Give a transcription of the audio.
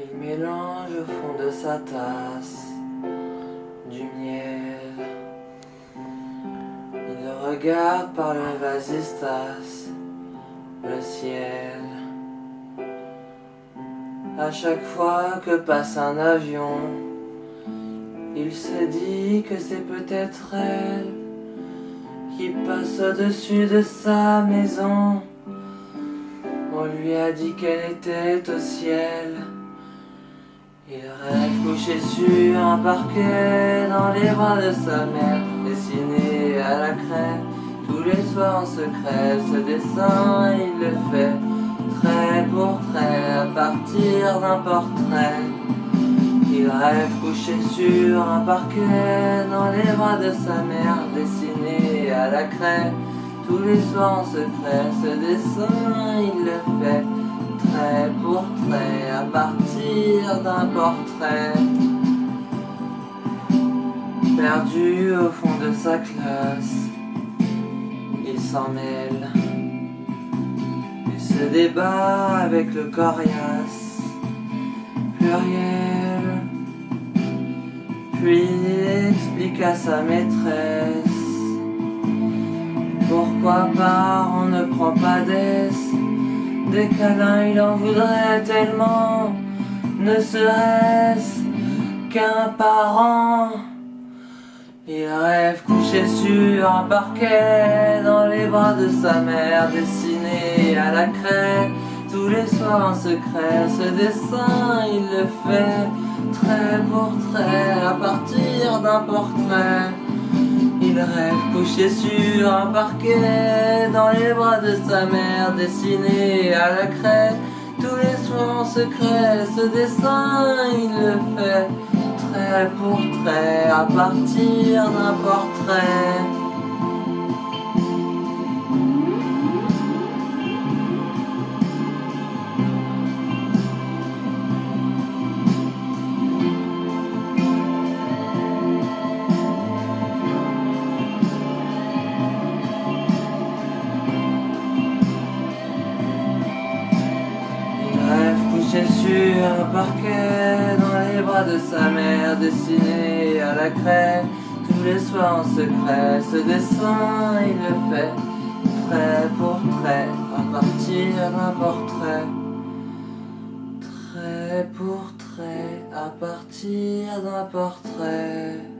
Il mélange au fond de sa tasse du miel. Il regarde par le vasistas le ciel. À chaque fois que passe un avion, il se dit que c'est peut-être elle qui passe au-dessus de sa maison. On lui a dit qu'elle était au ciel. Il rêve couché sur un parquet dans les bras de sa mère, dessiné à la craie. Tous les soirs en secret, ce dessin il le fait, trait pour trait, à partir d'un portrait. Il rêve couché sur un parquet dans les bras de sa mère, dessiné à la craie. Tous les soirs en secret, ce dessin il le fait, trait pour trait, à partir d'un portrait. Perdu au fond de sa classe, il s'en mêle. Il se débat avec le coriace pluriel. Puis il explique à sa maîtresse pourquoi pas on ne prend pas des câlins, il en voudrait tellement, ne serait-ce qu'un parent. Il rêve couché sur un parquet dans les bras de sa mère, dessiné à la craie. Tous les soirs en secret, ce dessin il le fait, trait pour trait, à partir d'un portrait. Il rêve couché sur un parquet dans les bras de sa mère, dessiné à la craie. Tous les soirs en secret, ce dessin il le fait, trait pour trait, à partir d'un portrait. Sur un parquet dans les bras de sa mère, dessiné à la craie. Tous les soirs en secret, ce dessin il le fait, trait pour trait, à partir d'un portrait. Trait pour trait, à partir d'un portrait.